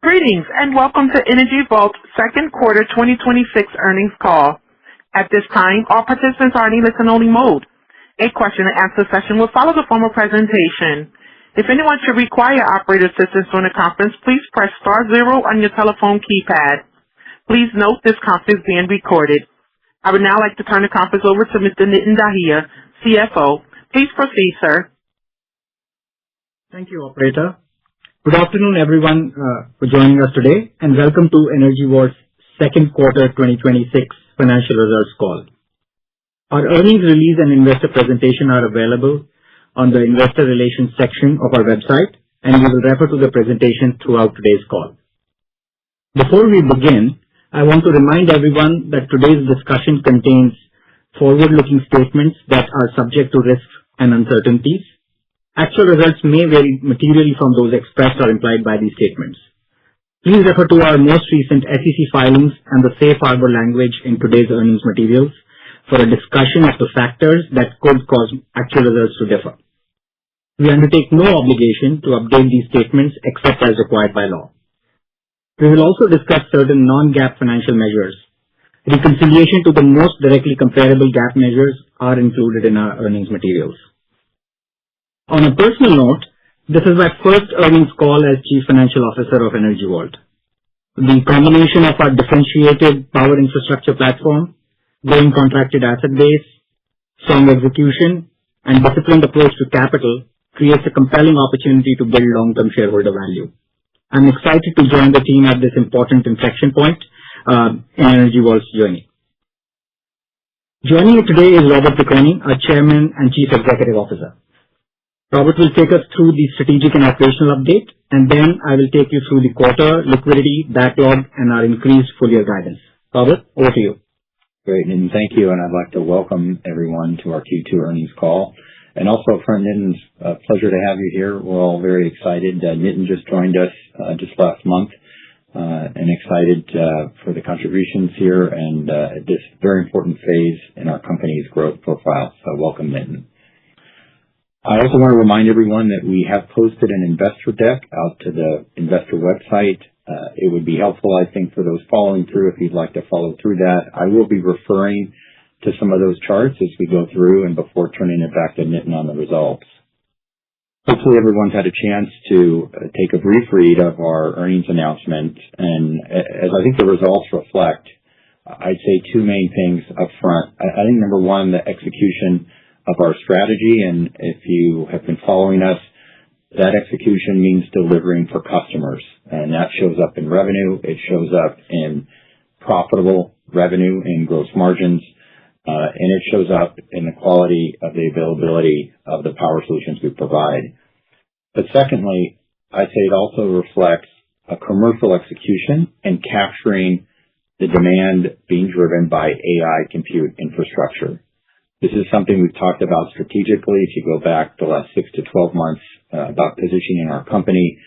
Greetings and welcome to Energy Vault's second quarter 2026 earnings call. At this time, all participants are in listen-only mode. A question-and-answer session will follow the formal presentation. If anyone should require operator assistance during the conference, please press *0 on your telephone keypad. Please note this conference is being recorded. I would now like to turn the conference over to Mr. Nitin Dahia, CFO. Please proceed, sir. Thank you, operator. Good afternoon, everyone, for joining us today, and welcome to Energy Vault's second quarter 2026 financial results call. Our earnings release and investor presentation are available on the investor relations section of our website, and we will refer to the presentation throughout today's call. Before we begin, I want to remind everyone that today's discussion contains forward-looking statements that are subject to risks and uncertainties. Actual results may vary materially from those expressed or implied by these statements. Please refer to our most recent SEC filings and the safe harbor language in today's earnings materials for a discussion of the factors that could cause actual results to differ. We undertake no obligation to update these statements except as required by law. We will also discuss certain non-GAAP financial measures. Reconciliation to the most directly comparable GAAP measures are included in our earnings materials. On a personal note, this is my first earnings call as Chief Financial Officer of Energy Vault. The combination of our differentiated power infrastructure platform, growing contracted asset base, strong execution, and disciplined approach to capital creates a compelling opportunity to build long-term shareholder value. I'm excited to join the team at this important inflection point in Energy Vault's journey. Joining me today is Robert Piconi, our Chairman and Chief Executive Officer. Robert will take us through the strategic and operational update, and then I will take you through the quarter, liquidity, backlog, and our increased full-year guidance. Robert, over to you. Great, and thank you, and I'd like to welcome everyone to our Q2 earnings call. And also, friend Nitin, it's a pleasure to have you here. We're all very excited. Nitin just joined us just last month, and excited for the contributions here and at this very important phase in our company's growth profile. So welcome, Nitin. I also want to remind everyone that we have posted an investor deck out to the investor website. It would be helpful, I think, for those following through if you'd like to follow through that. I will be referring to some of those charts as we go through and before turning it back to Nitin on the results. Hopefully everyone's had a chance to take a brief read of our earnings announcement, and as I think the results reflect, I'd say two main things up front. I think number one, the execution of our strategy, and if you have been following us, that execution means delivering for customers, and that shows up in revenue, it shows up in profitable revenue and gross margins, and it shows up in the quality of the availability of the power solutions we provide. But secondly, I'd say it also reflects a commercial execution and capturing the demand being driven by AI compute infrastructure. This is something we've talked about strategically if you go back the last 6 to 12 months about positioning our company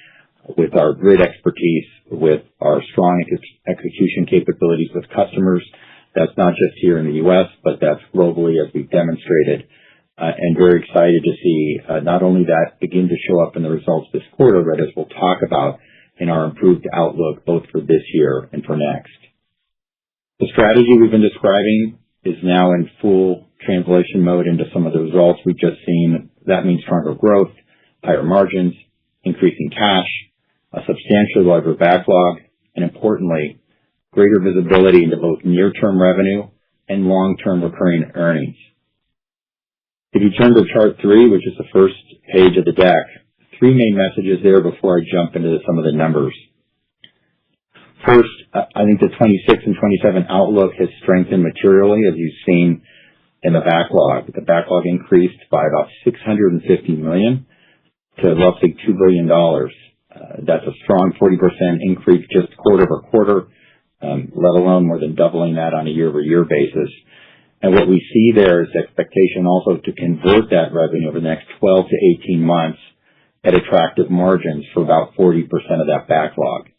with our grid expertise, with our strong execution capabilities with customers. That's not just here in the U.S., but that's globally as we've demonstrated, and very excited to see not only that begin to show up in the results this quarter, but as we'll talk about in our improved outlook both for this year and for next. The strategy we've been describing is now in full translation mode into some of the results we've just seen. That means stronger growth, higher margins, increasing cash, a substantially larger backlog, and importantly, greater visibility into both near-term revenue and long-term recurring earnings. If you turn to chart 3, which is the first page of the deck, 3 main messages there before I jump into some of the numbers. First, I think the 26 and 27 outlook has strengthened materially, as you've seen in the backlog. The backlog increased by about $650 million to roughly $2 billion. That's a strong 40% increase just quarter over quarter, let alone more than doubling that on a year-over-year basis. And what we see there is the expectation also to convert that revenue over the next 12 to 18 months at attractive margins for about 40% of that backlog.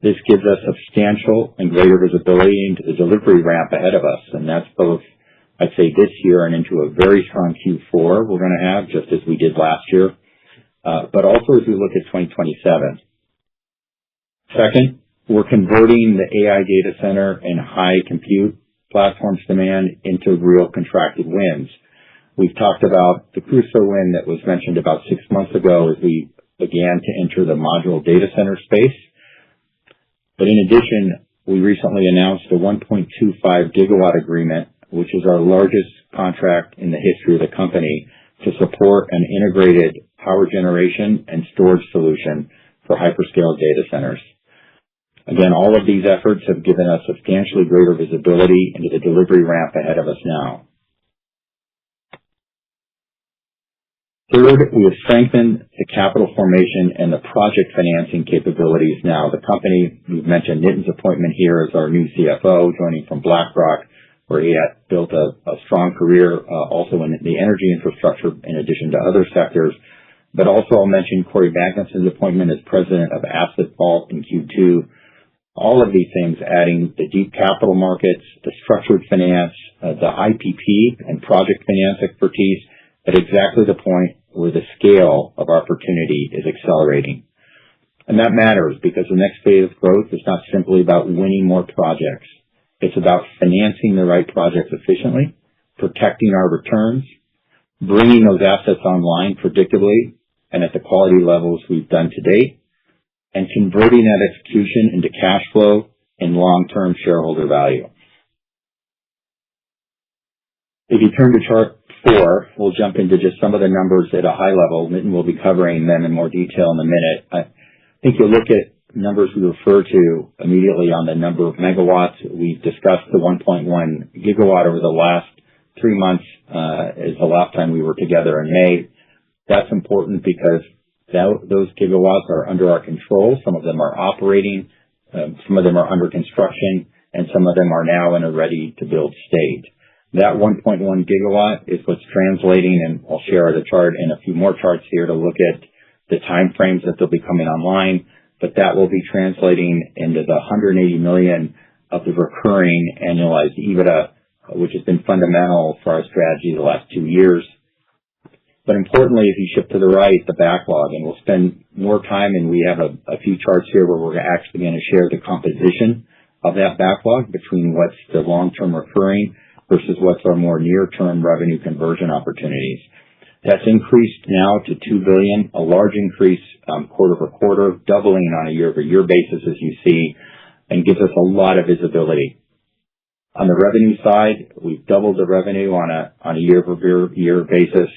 This gives us substantial and greater visibility into the delivery ramp ahead of us, and that's both, I'd say, this year and into a very strong Q4 we're going to have, just as we did last year, but also as we look at 2027. Second, we're converting the AI data center and high compute platforms demand into real contracted wins. We've talked about the Crusoe win that was mentioned about 6 months ago as we began to enter the modular data center space. But in addition, we recently announced a 1.25 gigawatt agreement, which is our largest contract in the history of the company, to support an integrated power generation and storage solution for hyperscale data centers. Again, all of these efforts have given us substantially greater visibility into the delivery ramp ahead of us now. Third, we have strengthened the capital formation and the project financing capabilities now. The company, we've mentioned Nitin's appointment here as our new CFO, joining from Blackrock, where he had built a strong career also in the energy infrastructure in addition to other sectors. But also I'll mention Corey Magnuson's appointment as president of Asset Vault in Q2. All of these things adding the deep capital markets, the structured finance, the IPP and project finance expertise at exactly the point where the scale of opportunity is accelerating. And that matters because the next phase of growth is not simply about winning more projects. It's about financing the right projects efficiently, protecting our returns, bringing those assets online predictably and at the quality levels we've done to date, and converting that execution into cash flow and long-term shareholder value. If you turn to chart 4, we'll jump into just some of the numbers at a high level. Nitin will be covering them in more detail in a minute. I think you'll look at numbers we refer to immediately on the number of megawatts. We've discussed the 1.1 gigawatt over the last 3 months is the last time we were together in May. That's important because those gigawatts are under our control. Some of them are operating, some of them are under construction, and some of them are now in a ready-to-build state. That 1.1 gigawatt is what's translating, and I'll share the chart and a few more charts here to look at the time frames that they'll be coming online, but that will be translating into the $180 million of the recurring annualized EBITDA, which has been fundamental for our strategy the last 2 years. But importantly, if you shift to the right, the backlog, and we'll spend more time, and we have a few charts here where we're actually going to share the composition of that backlog between what's the long-term recurring versus what's our more near-term revenue conversion opportunities. That's increased now to $2 billion, a large increase quarter-over-quarter, doubling on a year-over-year basis, as you see, and gives us a lot of visibility. On the revenue side, we've doubled the revenue on a year-over-year basis.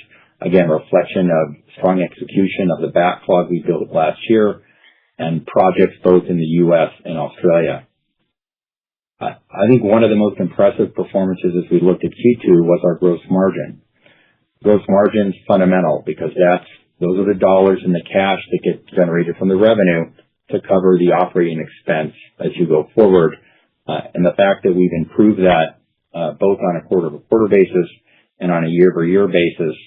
Again, reflection of strong execution of the backlog we built last year and projects both in the U.S. and Australia. I think one of the most impressive performances as we looked at Q2 was our gross margin. Gross margin's fundamental because those are the dollars and the cash that get generated from the revenue to cover the operating expense as you go forward. And the fact that we've improved that both on a quarter-over-quarter basis and on a year-over-year basis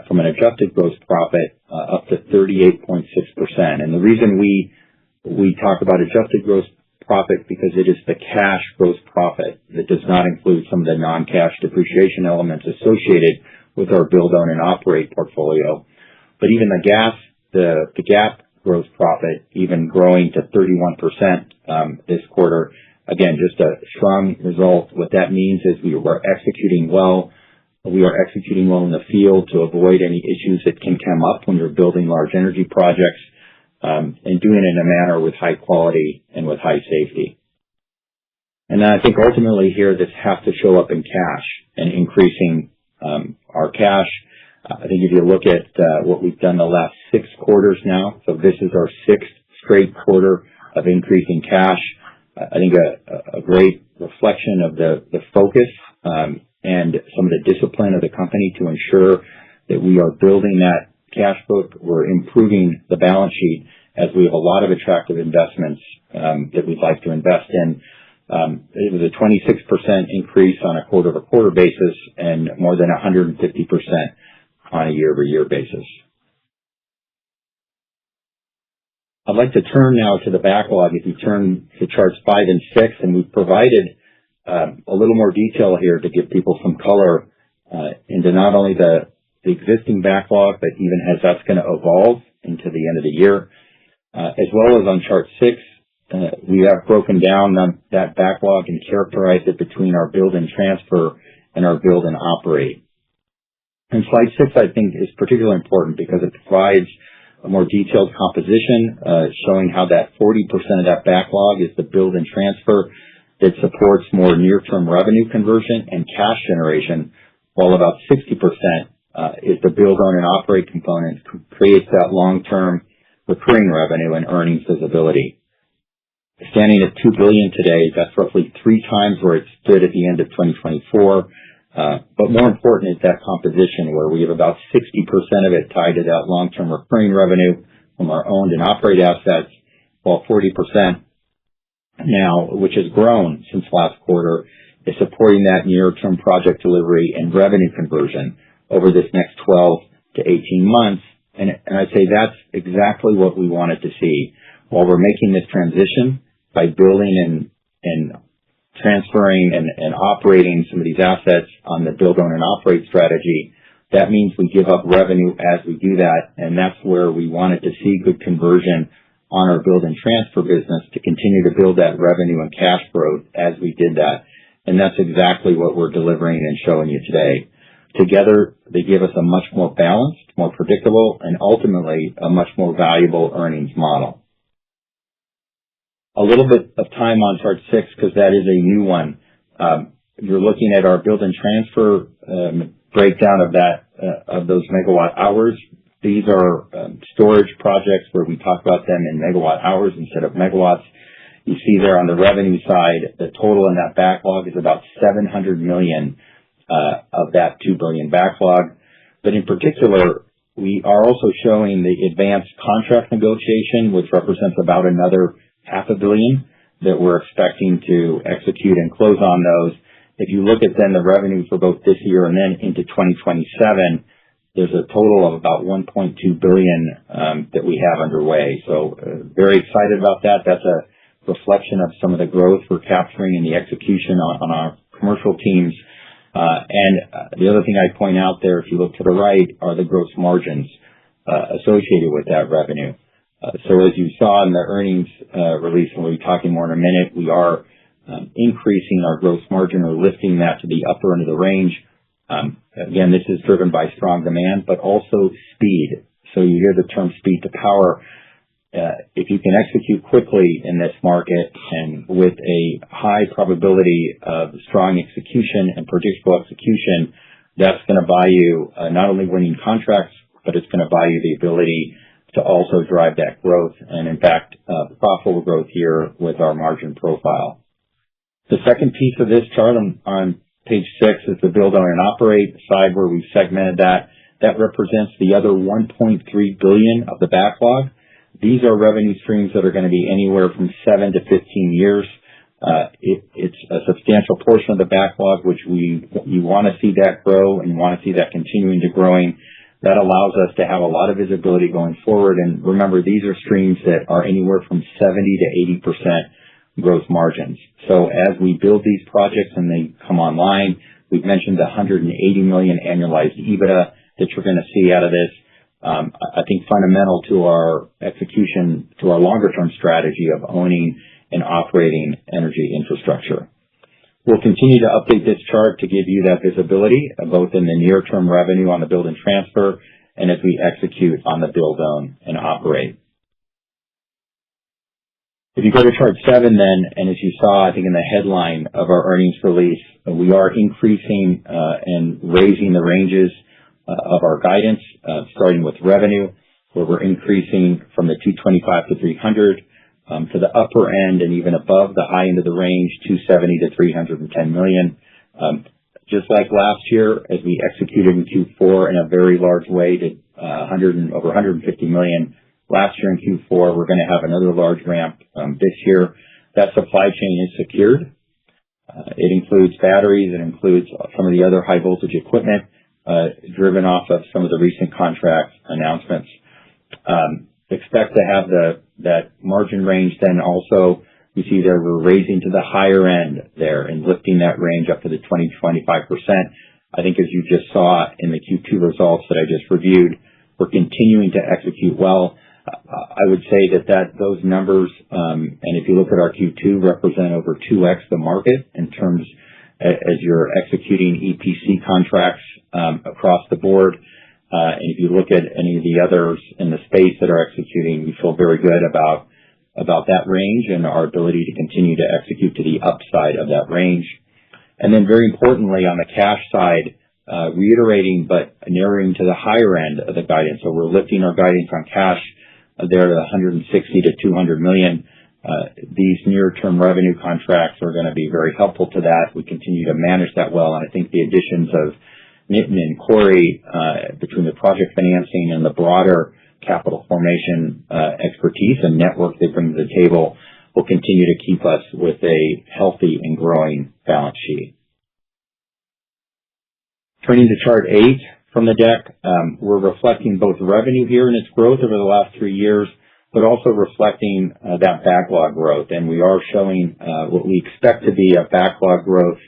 from an adjusted gross profit up to 38.6%. And the reason we talk about adjusted gross profit because it is the cash gross profit that does not include some of the non-cash depreciation elements associated with our build, own, and operate portfolio. But even the GAAP gross profit, even growing to 31% this quarter, again, just a strong result. What that means is we are executing well. We are executing well in the field to avoid any issues that can come up when you're building large energy projects, and doing it in a manner with high quality and with high safety. And then I think ultimately here this has to show up in cash and increasing our cash. I think if you look at what we've done the last 6 quarters now, so this is our 6th straight quarter of increasing cash. I think a great reflection of the focus and some of the discipline of the company to ensure that we are building that cash book. We're improving the balance sheet as we have a lot of attractive investments that we'd like to invest in. It was a 26% increase on a quarter-over-quarter basis and more than 150% on a year-over-year basis. I'd like to turn now to the backlog. If you turn to charts 5 and 6, and we've provided a little more detail here to give people some color into not only the existing backlog, but even as that's going to evolve into the end of the year. As well as on chart 6, we have broken down that backlog and characterized it between our build and transfer and our build and operate. And slide 6, I think, is particularly important because it provides a more detailed composition, showing how that 40% of that backlog is the build and transfer that supports more near-term revenue conversion and cash generation, while about 60% is the build, own, and operate component, creates that long-term recurring revenue and earnings visibility. Standing at $2 billion today, that's roughly 3 times where it stood at the end of 2024. But more important is that composition, where we have about 60% of it tied to that long-term recurring revenue from our owned and operate assets, while 40% now, which has grown since last quarter, is supporting that near-term project delivery and revenue conversion over this next 12 to 18 months. And I'd say that's exactly what we wanted to see. While we're making this transition by building and transferring and operating some of these assets on the build, own, and operate strategy, that means we give up revenue as we do that, and that's where we wanted to see good conversion on our build and transfer business to continue to build that revenue and cash growth as we did that. And that's exactly what we're delivering and showing you today. Together, they give us a much more balanced, more predictable, and ultimately a much more valuable earnings model. A little bit of time on chart 6 because that is a new one. You're looking at our build and transfer breakdown of those megawatt hours. These are storage projects where we talk about them in megawatt hours instead of megawatts. You see there on the revenue side, the total in that backlog is about $700 million of that $2 billion backlog. But in particular, we are also showing the advanced contract negotiation, which represents about another $500 million that we're expecting to execute and close on those. If you look at then the revenue for both this year and then into 2027, there's a total of about $1.2 billion that we have underway. So very excited about that. That's a reflection of some of the growth we're capturing in the execution on our commercial teams. And the other thing I'd point out there, if you look to the right, are the gross margins associated with that revenue. So as you saw in the earnings release, and we'll be talking more in a minute, we are increasing our gross margin or lifting that to the upper end of the range. Again, this is driven by strong demand, but also speed. So you hear the term speed to power. If you can execute quickly in this market and with a high probability of strong execution and predictable execution, that's going to buy you not only winning contracts, but it's going to buy you the ability to also drive that growth and, in fact, profitable growth here with our margin profile. The second piece of this chart on page 6 is the build, own, and operate side where we've segmented that. That represents the other $1.3 billion of the backlog. These are revenue streams that are going to be anywhere from 7 to 15 years. It's a substantial portion of the backlog, which you want to see that grow and you want to see that continuing to growing. That allows us to have a lot of visibility going forward. And remember, these are streams that are anywhere from 70 to 80% gross margins. So as we build these projects and they come online, we've mentioned the $180 million annualized EBITDA that you're going to see out of this. I think fundamental to our execution, to our longer-term strategy of owning and operating energy infrastructure. We'll continue to update this chart to give you that visibility, both in the near-term revenue on the build and transfer and as we execute on the build, own, and operate. If you go to chart 7 then, and as you saw, I think in the headline of our earnings release, we are increasing and raising the ranges of our guidance, starting with revenue, where we're increasing from the 225 to 300 to the upper end and even above the high end of the range, 270 to 310 million. Just like last year, as we executed in Q4 in a very large way to over 150 million last year in Q4, we're going to have another large ramp this year. That supply chain is secured. It includes batteries. It includes some of the other high voltage equipment driven off of some of the recent contract announcements. Expect to have that margin range. Then also you see there we're raising to the higher end there and lifting that range up to the 20-25%. I think as you just saw in the Q2 results that I just reviewed, we're continuing to execute well. I would say that those numbers, and if you look at our Q2, represent over 2x the market in terms as you're executing EPC contracts across the board. And if you look at any of the others in the space that are executing, we feel very good about that range and our ability to continue to execute to the upside of that range. And then very importantly, on the cash side, reiterating but narrowing to the higher end of the guidance. So we're lifting our guidance on cash there to 160 to 200 million. These near-term revenue contracts are going to be very helpful to that. We continue to manage that well, and I think the additions of Nitin and Corey between the project financing and the broader capital formation expertise and network they bring to the table will continue to keep us with a healthy and growing balance sheet. Turning to chart 8 from the deck, we're reflecting both revenue here and its growth over the last 3 years, but also reflecting that backlog growth. And we are showing what we expect to be a backlog growth,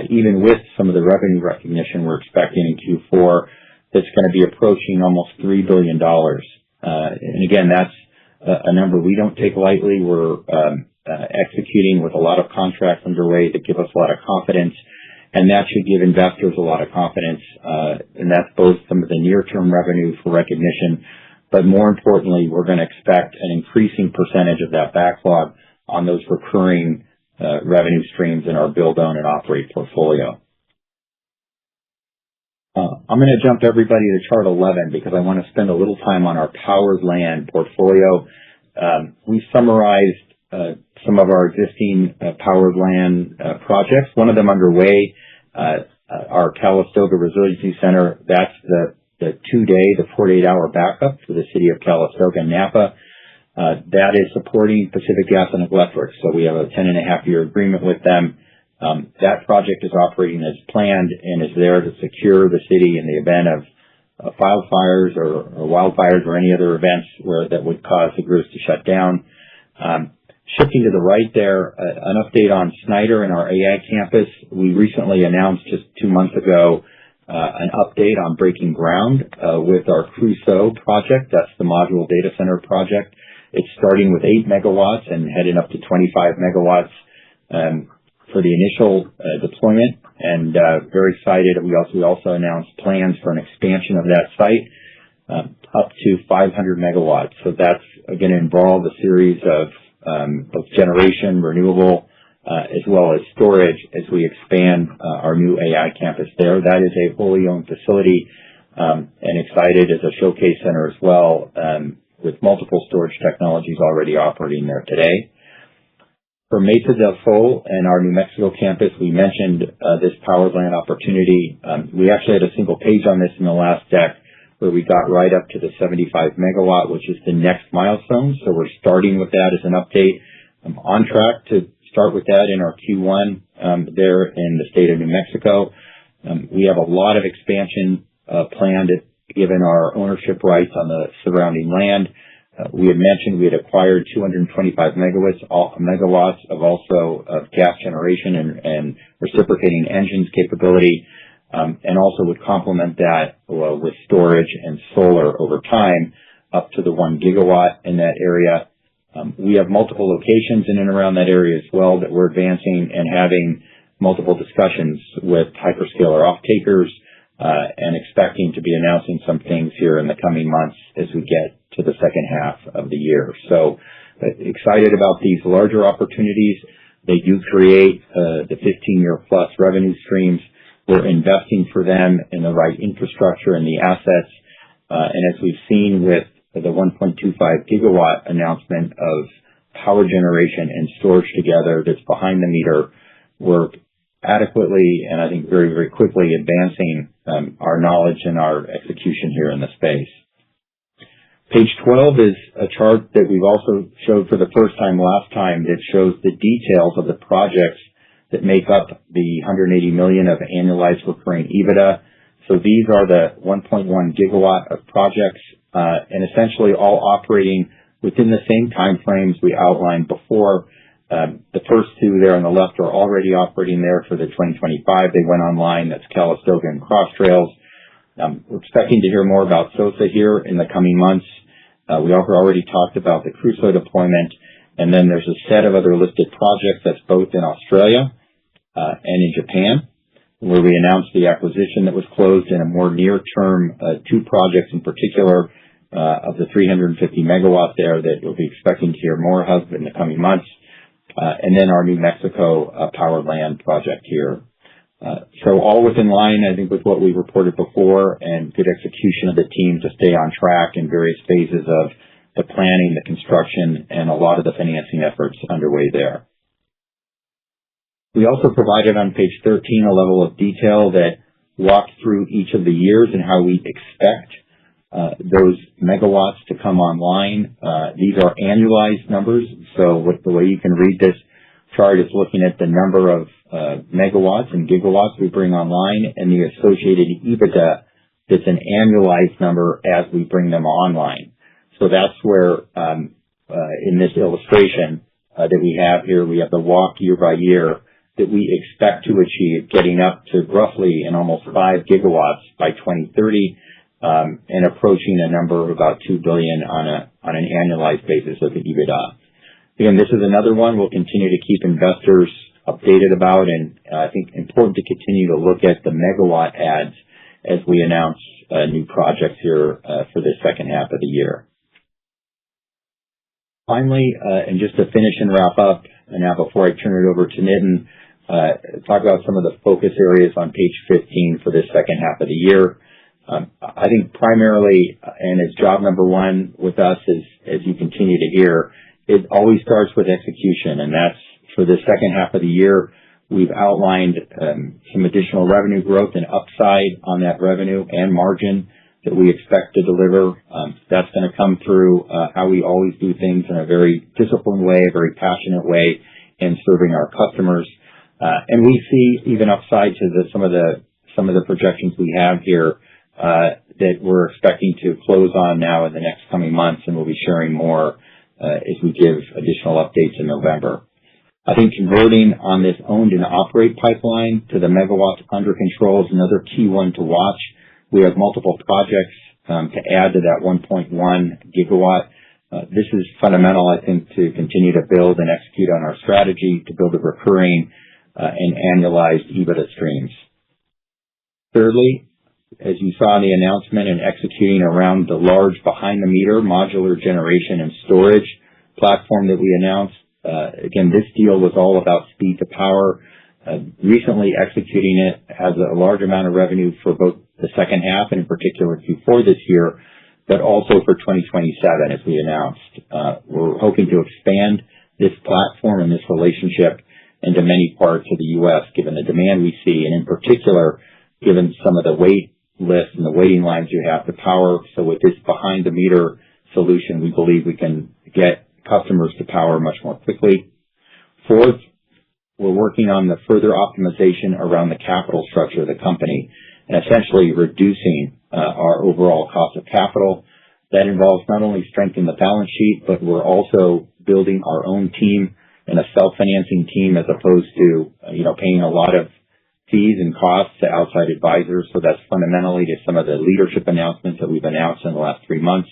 even with some of the revenue recognition we're expecting in Q4, that's going to be approaching almost $3 billion. And again, that's a number we don't take lightly. We're executing with a lot of contracts underway that give us a lot of confidence, and that should give investors a lot of confidence. And that's both some of the near-term revenue for recognition, but more importantly, we're going to expect an increasing percentage of that backlog on those recurring revenue streams in our build, own, and operate portfolio. I'm going to jump everybody to chart 11 because I want to spend a little time on our powered land portfolio. We summarized some of our existing powered land projects. One of them underway, our Calistoga Resiliency Center. That's the 2-day, the 48-hour backup for the city of Calistoga and Napa. That is supporting Pacific Gas and Electric. So we have a 10.5-year agreement with them. That project is operating as planned and is there to secure the city in the event of wildfires or any other events that would cause the grid to shut down. Shifting to the right there, an update on Snyder and our AI campus. We recently announced just 2 months ago an update on breaking ground with our Crusoe project. That's the modular data center project. It's starting with 8 megawatts and heading up to 25 megawatts for the initial deployment, and very excited. We also announced plans for an expansion of that site up to 500 megawatts. So that's going to involve a series of both generation, renewable, as well as storage as we expand our new AI campus there. That is a wholly owned facility and excited as a showcase center as well, with multiple storage technologies already operating there today. For Mesa del Sol and our New Mexico campus, we mentioned this powered land opportunity. We actually had a single page on this in the last deck where we got right up to the 75 megawatt, which is the next milestone. So we're starting with that as an update. I'm on track to start with that in our Q1 there in the state of New Mexico. We have a lot of expansion planned given our ownership rights on the surrounding land. We had mentioned we had acquired 225 megawatts of gas generation and reciprocating engines capability, and also would complement that with storage and solar over time up to the 1 gigawatt in that area. We have multiple locations in and around that area as well that we're advancing and having multiple discussions with hyperscaler off-takers and expecting to be announcing some things here in the coming months as we get to the second half of the year. So excited about these larger opportunities. They do create the 15-year plus revenue streams. We're investing for them in the right infrastructure and the assets. And as we've seen with the 1.25 gigawatt announcement of power generation and storage together that's behind the meter, we're adequately and I think very, very quickly advancing our knowledge and our execution here in the space. Page 12 is a chart that we've also showed for the first time last time that shows the details of the projects that make up the 180 million of annualized recurring EBITDA. So these are the 1.1 gigawatt of projects, and essentially all operating within the same time frames we outlined before. The first two there on the left are already operating there for the 2025. They went online. That's Calistoga and Cross Trails. We're expecting to hear more about SOSA here in the coming months. We already talked about the Crusoe deployment, and then there's a set of other listed projects that's both in Australia and in Japan, where we announced the acquisition that was closed in a more near-term, two projects in particular of the 350 megawatts there that you'll be expecting to hear more of in the coming months, and then our New Mexico power land project here. So all within line, I think, with what we reported before, and good execution of the team to stay on track in various phases of the planning, the construction, and a lot of the financing efforts underway there. We also provided on page 13 a level of detail that walked through each of the years and how we expect those megawatts to come online. These are annualized numbers, so the way you can read this chart is looking at the number of megawatts and gigawatts we bring online and the associated EBITDA that's an annualized number as we bring them online. So that's where in this illustration that we have here, we have the walk year by year that we expect to achieve, getting up to roughly and almost 5 gigawatts by 2030, and approaching a number of about $2 billion on an annualized basis of the EBITDA. Again, this is another one we'll continue to keep investors updated about, and I think important to continue to look at the megawatt adds as we announce new projects here for the second half of the year. Finally, and just to finish and wrap up, and now before I turn it over to Nitin, talk about some of the focus areas on page 15 for this second half of the year. I think primarily, and as job number one with us, as you continue to hear, it always starts with execution, and that's for the second half of the year. We've outlined some additional revenue growth and upside on that revenue and margin that we expect to deliver. That's going to come through how we always do things in a very disciplined way, a very passionate way, in serving our customers. And we see even upside to some of the projections we have here that we're expecting to close on now in the next coming months, and we'll be sharing more as we give additional updates in November. I think converting on this owned and operate pipeline to the megawatts under control is another key one to watch. We have multiple projects to add to that 1.1 gigawatt. This is fundamental, I think, to continue to build and execute on our strategy to build a recurring and annualized EBITDA streams. Thirdly, as you saw in the announcement, and executing around the large behind-the-meter modular generation and storage platform that we announced. Again, this deal was all about speed to power. Recently executing it has a large amount of revenue for both the second half and in particular Q4 this year, but also for 2027 as we announced. We're hoping to expand this platform and this relationship into many parts of the U.S. given the demand we see, and in particular given some of the wait lists and the waiting lines you have to power. So with this behind-the-meter solution, we believe we can get customers to power much more quickly. Fourth, we're working on the further optimization around the capital structure of the company and essentially reducing our overall cost of capital. That involves not only strengthening the balance sheet, but we're also building our own team and a self-financing team as opposed to, paying a lot of fees and costs to outside advisors. So that's fundamentally to some of the leadership announcements that we've announced in the last 3 months.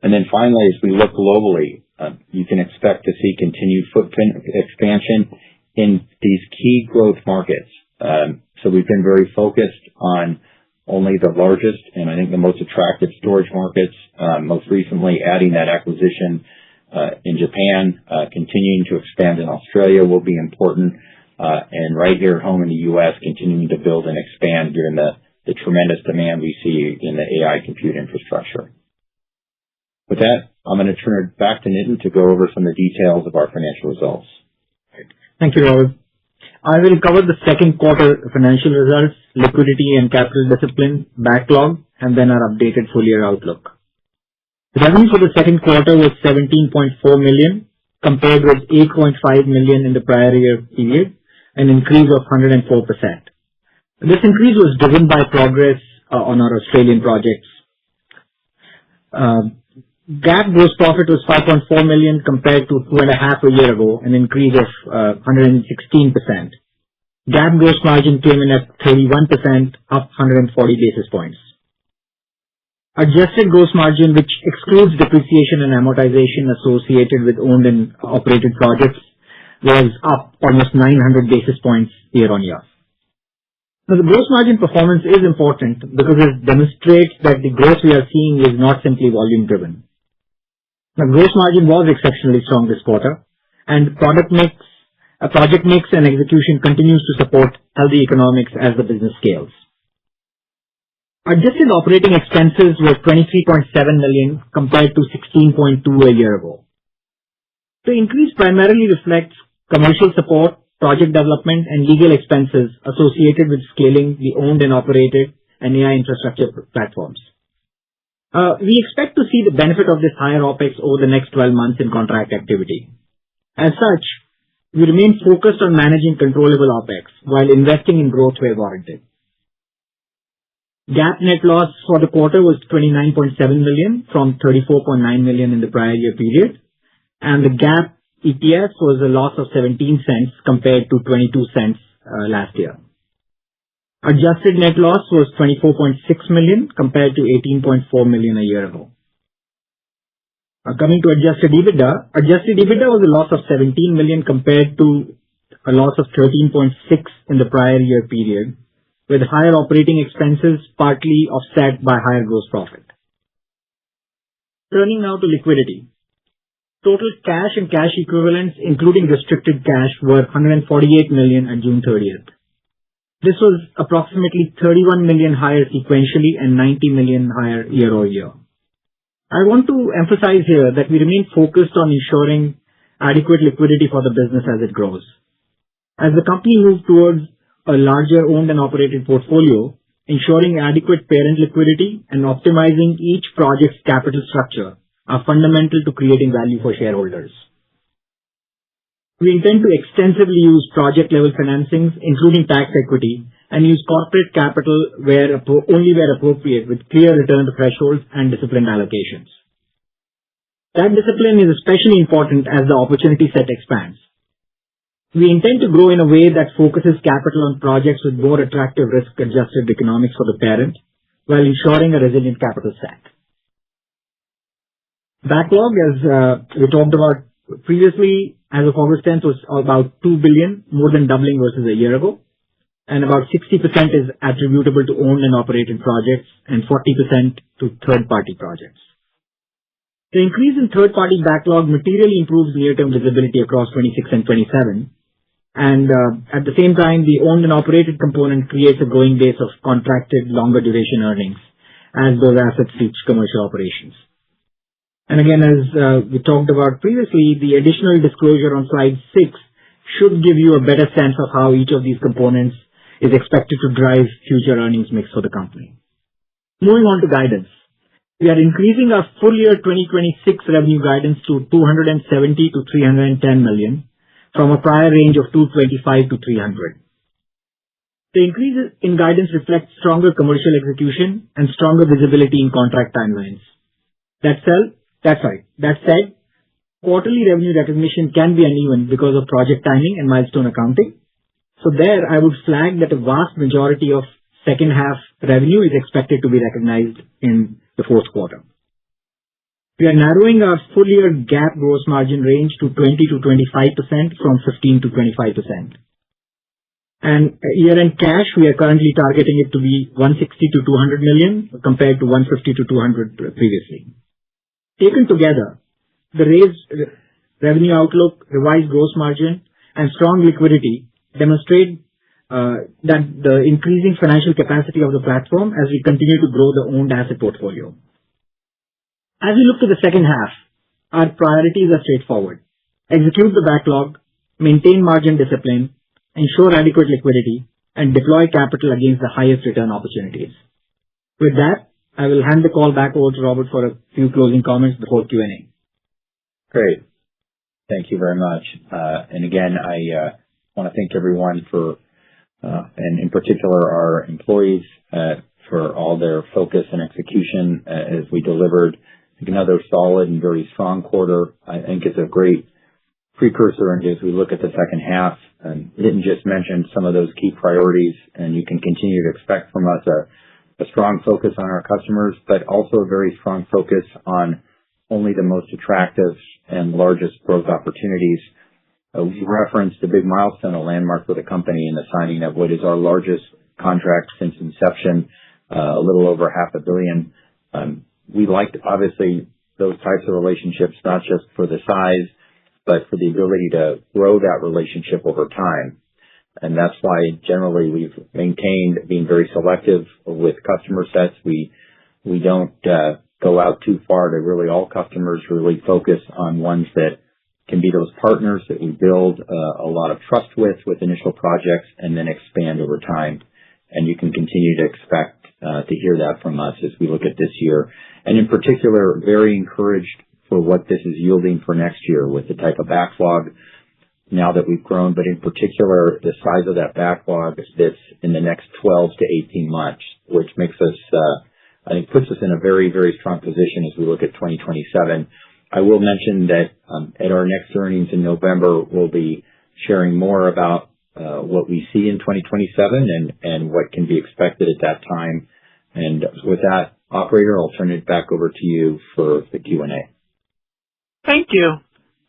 And then finally, as we look globally, you can expect to see continued footprint expansion in these key growth markets. So we've been very focused on only the largest and I think the most attractive storage markets, most recently adding that acquisition in Japan, continuing to expand in Australia will be important, and right here at home in the U.S., continuing to build and expand given the tremendous demand we see in the AI compute infrastructure. With that, I'm going to turn it back to Nitin to go over some of the details of our financial results. Thank you, Robert. I will cover the second quarter financial results, liquidity and capital discipline, backlog, and then our updated full year outlook. Revenue for the second quarter was $17.4 million, compared with $8.5 million in the prior year period, an increase of 104%. This increase was driven by progress on our Australian projects. GAAP gross profit was $5.4 million compared to $2.5 million a year ago, an increase of 116%. GAAP gross margin came in at 31%, up 140 basis points. Adjusted gross margin, which excludes depreciation and amortization associated with owned and operated projects, was up almost 900 basis points year-on-year. Now, the gross margin performance is important because it demonstrates that the growth we are seeing is not simply volume driven. Now, gross margin was exceptionally strong this quarter, and project mix and execution continues to support healthy economics as the business scales. Adjusted operating expenses were $23.7 million compared to $16.2 a year ago. The increase primarily reflects commercial support, project development, and legal expenses associated with scaling the owned and operated and AI infrastructure platforms. We expect to see the benefit of this higher OPEX over the next 12 months in contract activity. As such, we remain focused on managing controllable OPEX while investing in growth where warranted. GAAP net loss for the quarter was $29.7 million from $34.9 million in the prior year period, and the GAAP EPS was a loss of 17 cents compared to 22 cents last year. Adjusted net loss was $24.6 million compared to $18.4 million a year ago. Coming to adjusted EBITDA was a loss of $17 million compared to a loss of $13.6 in the prior year period, with higher operating expenses partly offset by higher gross profit. Turning now to liquidity. Total cash and cash equivalents, including restricted cash, were $148 million on June 30th. This was approximately $31 million higher sequentially and $90 million higher year-over-year. I want to emphasize here that we remain focused on ensuring adequate liquidity for the business as it grows. As the company moves towards a larger owned and operated portfolio, ensuring adequate parent liquidity and optimizing each project's capital structure are fundamental to creating value for shareholders. We intend to extensively use project-level financings, including tax equity, and use corporate capital only where appropriate with clear return thresholds and disciplined allocations. That discipline is especially important as the opportunity set expands. We intend to grow in a way that focuses capital on projects with more attractive risk-adjusted economics for the parent, while ensuring a resilient capital stack. Backlog, as we talked about previously, as of August 10th, was about $2 billion, more than doubling versus a year ago, and about 60% is attributable to owned and operated projects and 40% to third-party projects. The increase in third-party backlog materially improves near-term visibility across 26 and 27, and at the same time, the owned and operated component creates a growing base of contracted longer duration earnings as those assets reach commercial operations. And again, as we talked about previously, the additional disclosure on slide 6 should give you a better sense of how each of these components is expected to drive future earnings mix for the company. Moving on to guidance. We are increasing our full year 2026 revenue guidance to $270 to $310 million, from a prior range of $225 to $300. The increase in guidance reflects stronger commercial execution and stronger visibility in contract timelines. That said, quarterly revenue recognition can be uneven because of project timing and milestone accounting. So there, I would flag that a vast majority of second half revenue is expected to be recognized in the fourth quarter. We are narrowing our full year GAAP gross margin range to 20 to 25% from 15 to 25%. And year-end cash, we are currently targeting it to be $160 to $200 million compared to $150 to $200 previously. Taken together, the raised revenue outlook, revised gross margin, and strong liquidity demonstrate that the increasing financial capacity of the platform as we continue to grow the owned asset portfolio. As we look to the second half, our priorities are straightforward. Execute the backlog, maintain margin discipline, ensure adequate liquidity, and deploy capital against the highest return opportunities. With that, I will hand the call back over to Robert for a few closing comments before Q&A. Great. Thank you very much. And again, I want to thank everyone for, and in particular our employees, for all their focus and execution as we delivered another solid and very strong quarter. I think it's a great precursor and as we look at the second half. And Nitin just mentioned some of those key priorities, and you can continue to expect from us a a strong focus on our customers, but also a very strong focus on only the most attractive and largest growth opportunities. We referenced a big milestone, a landmark for the company in the signing of what is our largest contract since inception, a little over $500 million. We liked, obviously, those types of relationships, not just for the size, but for the ability to grow that relationship over time. And that's why generally we've maintained being very selective with customer sets. We don't go out too far to really all customers, really focus on ones that can be those partners that we build a lot of trust with initial projects and then expand over time. And you can continue to expect to hear that from us as we look at this year. And in particular, very encouraged for what this is yielding for next year with the type of backlog now that we've grown, but in particular, the size of that backlog that's in the next 12 to 18 months, which makes us, I think puts us in a very, very strong position as we look at 2027. I will mention that at our next earnings in November, we'll be sharing more about what we see in 2027 and what can be expected at that time. And with that, operator, I'll turn it back over to you for the Q&A. Thank you.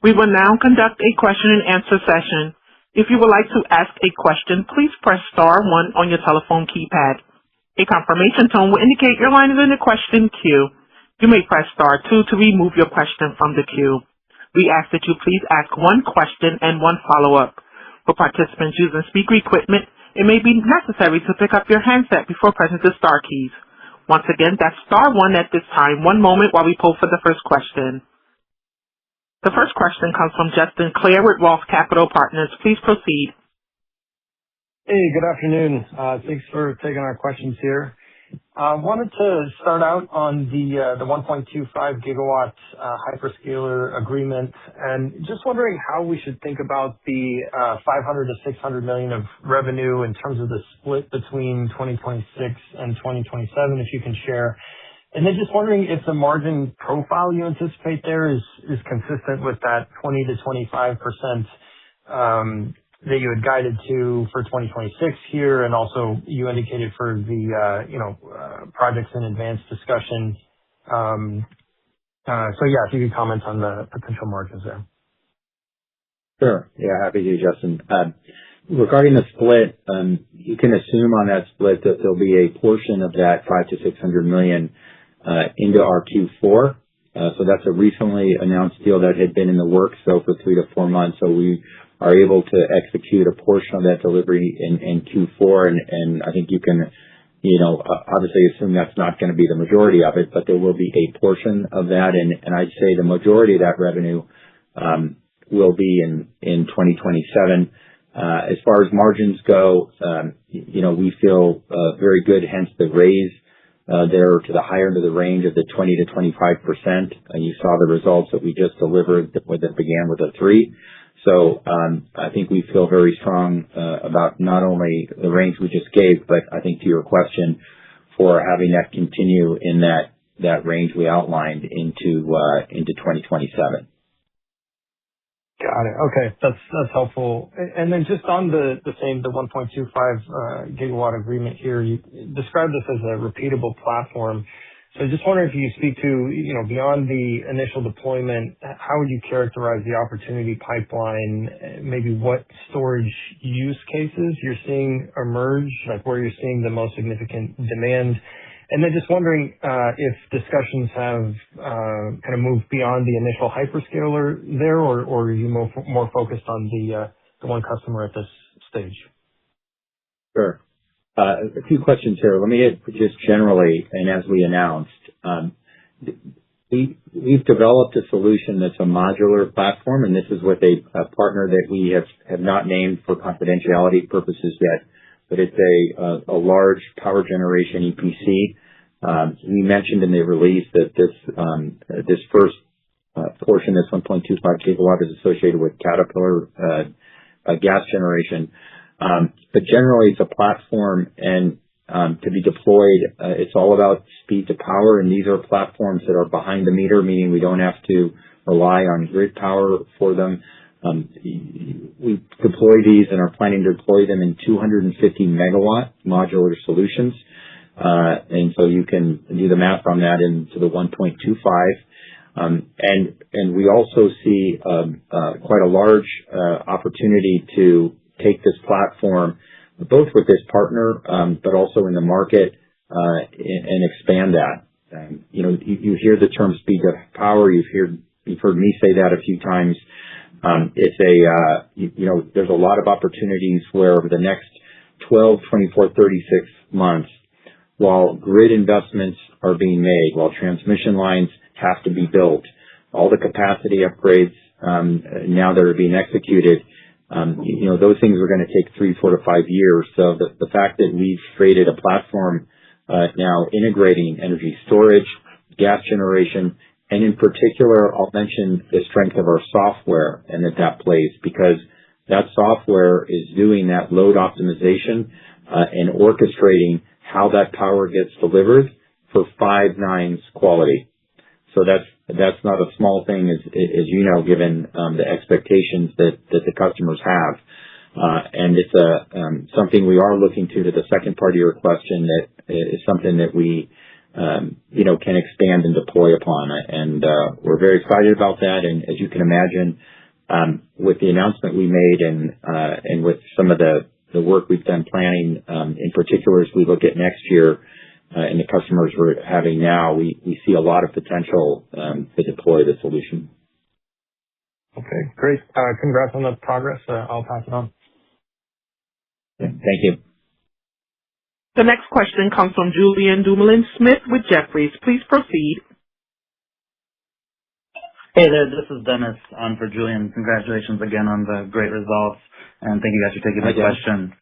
We will now conduct a question and answer session. If you would like to ask a question, please press *1 on your telephone keypad. A confirmation tone will indicate your line is in the question queue. You may press *2 to remove your question from the queue. We ask that you please ask one question and one follow-up. For participants using speaker equipment, it may be necessary to pick up your handset before pressing the star keys. Once again, that's *1 at this time. One moment while we poll for the first question. The first question comes from Justin Clare with Roth Capital Partners. Please proceed. Hey, good afternoon. Thanks for taking our questions here. Wanted to start out on the 1.25 gigawatt hyperscaler agreement, and just wondering how we should think about the 500 to 600 million of revenue in terms of the split between 2026 and 2027, if you can share. And then just wondering if the margin profile you anticipate there is consistent with that 20 to 25% that you had guided to for 2026 here, and also you indicated for the projects in advanced discussion. So yeah, if you could comment on the potential margins there. Sure. Yeah, happy to, Justin. Regarding the split, you can assume on that split that there'll be a portion of that 500 to 600 million into our Q4. So that's a recently announced deal that had been in the works for 3 to 4 months. So we are able to execute a portion of that delivery in Q4, and I think you can, obviously assume that's not going to be the majority of it, but there will be a portion of that, and I'd say the majority of that revenue will be in 2027. As far as margins go, we feel very good, hence the raise there to the higher end of the range of the 20 to 25%. You saw the results that we just delivered that began with a 3. So I think we feel very strong about not only the range we just gave, but I think to your question, for having that continue in that range we outlined into 2027. Got it. Okay, that's helpful. And then just on the 1.25 gigawatt agreement here, you described this as a repeatable platform. So I just wonder if you speak to, beyond the initial deployment, how would you characterize the opportunity pipeline? Maybe what storage use cases you're seeing emerge, like where you're seeing the most significant demand. And then just wondering if discussions have kind of moved beyond the initial hyperscaler there, or are you more focused on the one customer at this stage? Sure. A few questions here. Let me hit just generally, and as we announced, we've developed a solution that's a modular platform, and this is with a partner that we have not named for confidentiality purposes yet, but it's a large power generation EPC. We mentioned in the release that this first portion, this 1.25 gigawatt, is associated with Caterpillar gas generation. But generally, it's a platform, and to be deployed, it's all about speed to power, and these are platforms that are behind the meter, meaning we don't have to rely on grid power for them. We deploy these and are planning to deploy them in 250 megawatt modular solutions. And so you can do the math on that into the 1.25. And we also see quite a large opportunity to take this platform, both with this partner, but also in the market, and expand that. You hear the term speed to power. You've heard me say that a few times. There's a lot of opportunities where over the next 12, 24, 36 months, while grid investments are being made, while transmission lines have to be built, all the capacity upgrades now that are being executed, those things are going to take 3, 4 to 5 years. So the fact that we've created a platform now integrating energy storage, gas generation, and in particular, I'll mention the strength of our software and that plays, because that software is doing that load optimization and orchestrating how that power gets delivered for 5 nines quality. So that's not a small thing, as you know, given the expectations that the customers have. And it's something we are looking to the second part of your question, that is something that we can expand and deploy upon. And we're very excited about that. And as you can imagine, with the announcement we made and with some of the work we've done planning, in particular as we look at next year and the customers we're having now, we see a lot of potential to deploy the solution. Okay, great. Congrats on the progress. I'll pass it on. Yeah, thank you. The next question comes from Julien Dumoulin-Smith with Jefferies. Please proceed. Hey there, this is Dennis on for Julian. Congratulations again on the great results, and thank you guys for taking my question.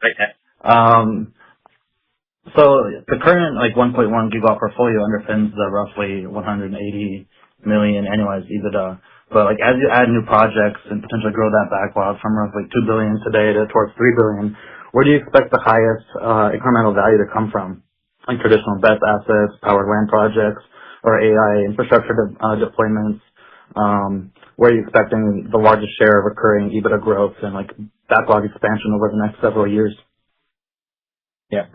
So the current 1.1 gigawatt portfolio underpins the roughly 180 million annualized EBITDA. But as you add new projects and potentially grow that backlog from roughly $2 billion today to towards $3 billion, where do you expect the highest incremental value to come from? Like traditional BESS assets, powered land projects, or AI infrastructure deployments? Where are you expecting the largest share of recurring EBITDA growth and backlog expansion over the next several years? Yeah.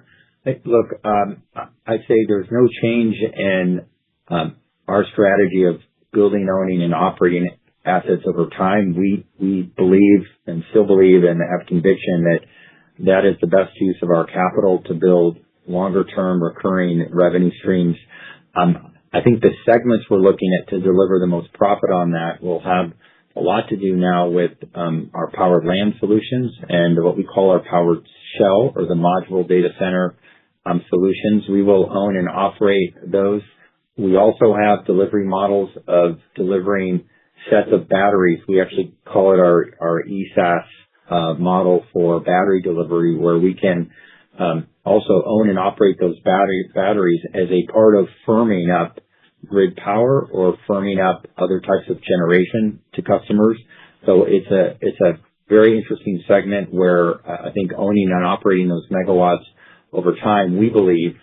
Look, I'd say there's no change in our strategy of building, owning, and operating assets over time. We believe and still believe and have conviction that is the best use of our capital to build longer-term recurring revenue streams. I think the segments we're looking at to deliver the most profit on that will have a lot to do now with our powered land solutions and what we call our powered shell, or the module data center solutions. We will own and operate those. We also have delivery models of delivering sets of batteries. We actually call it our ESAS model for battery delivery, where we can also own and operate those batteries as a part of firming up grid power or firming up other types of generation to customers. So it's a very interesting segment where I think owning and operating those megawatts over time, we believe,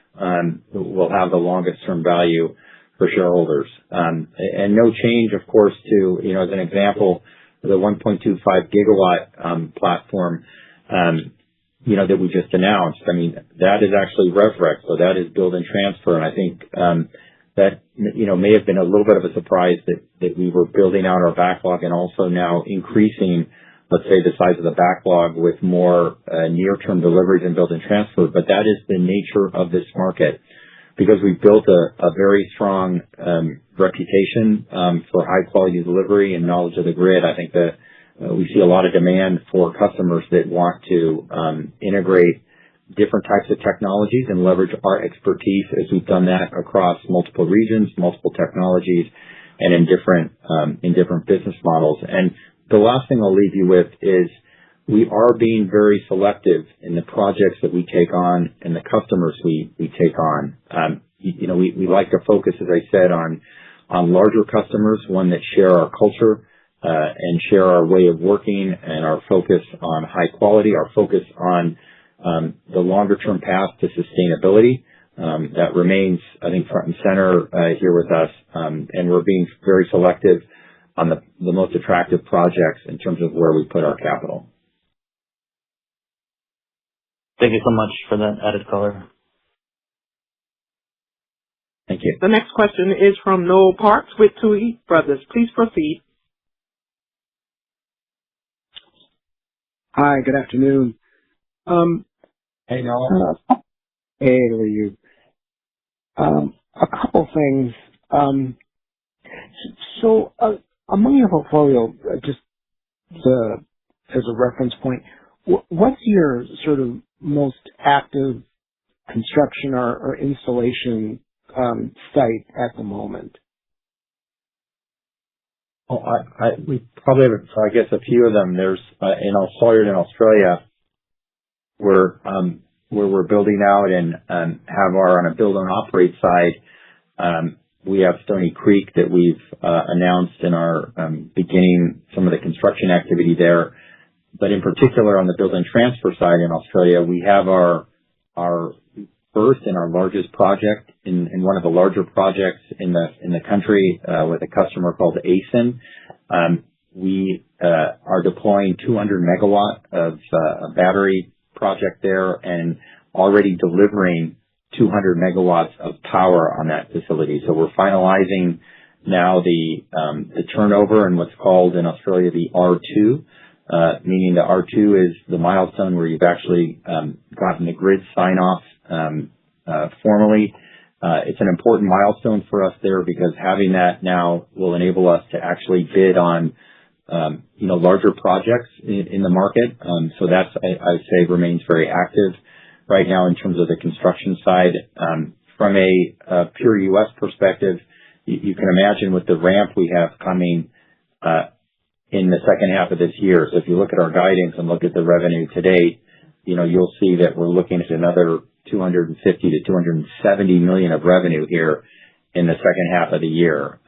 will have the longest term value for shareholders. And no change, of course, to, as an example, the 1.25 gigawatt platform, that we just announced. I mean, that is actually RevRec, so that is build and transfer. And I think that, may have been a little bit of a surprise that we were building out our backlog and also now increasing, let's say, the size of the backlog with more near-term deliveries and build and transfer. But that is the nature of this market, because we've built a very strong reputation for high-quality delivery and knowledge of the grid. I think that we see a lot of demand for customers that want to integrate different types of technologies and leverage our expertise as we've done that across multiple regions, multiple technologies, and in different business models. And the last thing I'll leave you with is we are being very selective in the projects that we take on and the customers we take on. We like to focus, as I said, on larger customers, one that share our culture and share our way of working, and our focus on high quality, our focus on the longer term path to sustainability. That remains, I think, front and center here with us. And we're being very selective on the most attractive projects in terms of where we put our capital. Thank you so much for that added color. you. The next question is from Noel Parks with Tuohy Brothers. Please proceed. Hi, good afternoon. Hey, Noah. Hey, how are you? A couple things. Among your portfolio, just as a reference point, what's your sort of most active construction or installation site at the moment? Oh, we probably have, I guess, a few of them. There's in Australia, where we're building out and have our on a build and operate side. We have Stony Creek that we've announced and are beginning some of the construction activity there. But in particular, on the build and transfer side in Australia, we have our first and our largest project in one of the larger projects in the country with a customer called ASIN. We are deploying 200 megawatt of a battery project there and already delivering 200 megawatts of power on that facility. So we're finalizing now the turnover and what's called in Australia the R2, meaning the R2 is the milestone where you've actually gotten the grid sign off formally. It's an important milestone for us there because having that now will enable us to actually bid on larger projects in the market. So that's, I say, remains very active right now in terms of the construction side. From a pure U.S. perspective, you can imagine with the ramp we have coming in the second half of this year. So if you look at our guidance and look at the revenue to date, you'll see that we're looking at another 250 to 270 million of revenue here in the second half of the year.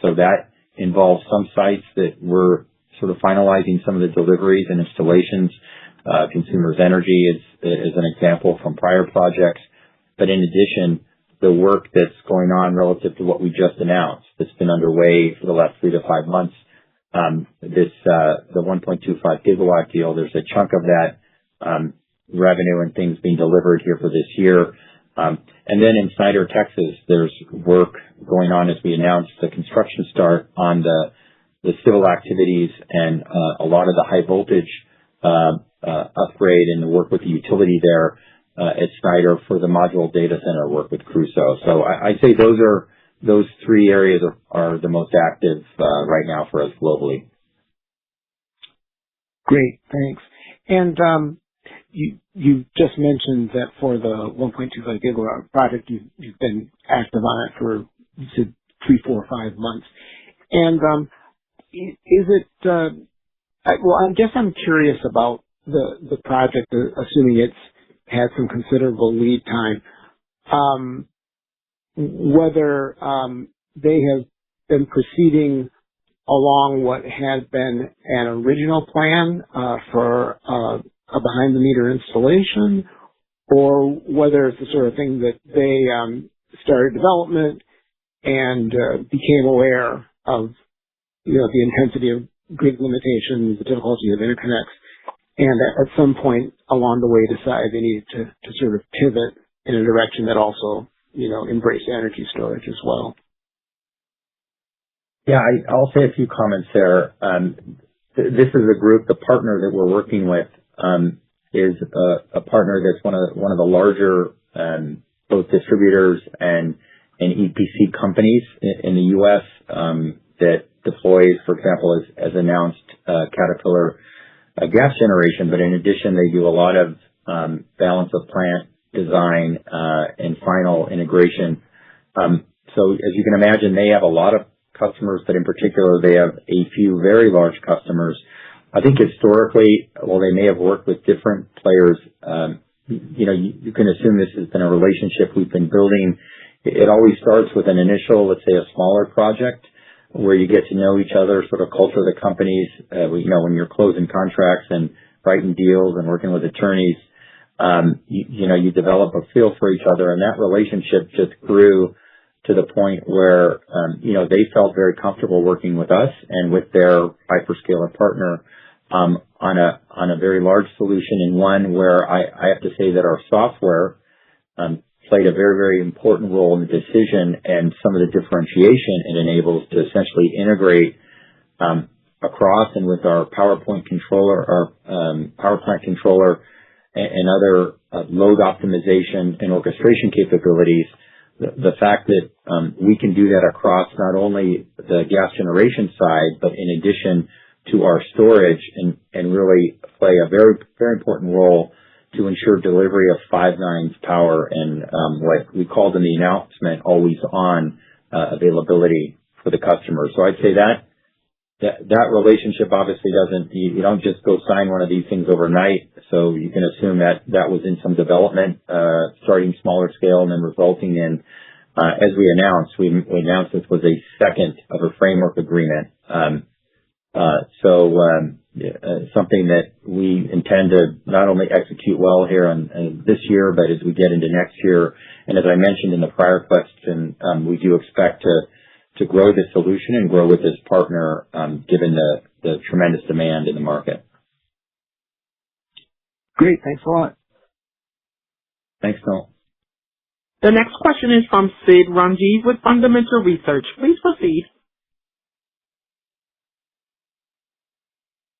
So that involves some sites that we're sort of finalizing some of the deliveries and installations. Consumers Energy is an example from prior projects. But in addition, the work that's going on relative to what we just announced that's been underway for the last 3 to 5 months, the 1.25 gigawatt deal, there's a chunk of that revenue and things being delivered here for this year. And then in Snyder, Texas, there's work going on as we announced the construction start on the civil activities and a lot of the high voltage upgrade and the work with the utility there at Snyder for the module data center work with Crusoe. So I'd say those three areas are the most active right now for us globally. Great, thanks. And you just mentioned that for the 1.25 gigawatt project, you've been active on it for, you said, 3, 4, 5 months. And is it? I guess I'm curious about the project, assuming it's had some considerable lead time. Whether they have been proceeding along what had been an original plan for a behind-the-meter installation, or whether it's the sort of thing that they started development and became aware of, the intensity of grid limitations, the difficulty of interconnects, and at some point along the way decide they needed to sort of pivot in a direction that also embrace energy storage as well. Yeah, I'll say a few comments there. This is a group, the partner that we're working with is a partner that's one of the larger both distributors and EPC companies in the U.S. That deploys, for example, as announced, Caterpillar gas generation. But in addition, they do a lot of balance of plant design and final integration. So as you can imagine, they have a lot of customers, but in particular, they have a few very large customers. I think historically, while they may have worked with different players, you can assume this has been a relationship we've been building. It always starts with an initial, let's say, a smaller project where you get to know each other, sort of culture the companies. When you're closing contracts and writing deals and working with attorneys, you develop a feel for each other, and that relationship just grew to the point where, they felt very comfortable working with us and with their hyperscaler partner, on a very large solution, in one where I have to say that our software, played a very, very important role in the decision and some of the differentiation it enables to essentially integrate across and with our PowerPoint controller, our power plant controller, and other load optimization and orchestration capabilities. The fact that we can do that across not only the gas generation side, but in addition to our storage, and really play a very, very important role to ensure delivery of 5 nines power and what we called in the announcement always on availability for the customer. So I'd say that relationship obviously you don't just go sign one of these things overnight. So you can assume that was in some development, starting smaller scale and then resulting in, as we announced this was a second of a framework agreement. Something that we intend to not only execute well here on this year, but as we get into next year. And as I mentioned in the prior question, we do expect to grow this solution and grow with this partner, given the tremendous demand in the market. Great. Thanks a lot. Thanks, Phil. The next question is from Sid Ranjeev with Fundamental Research. Please proceed.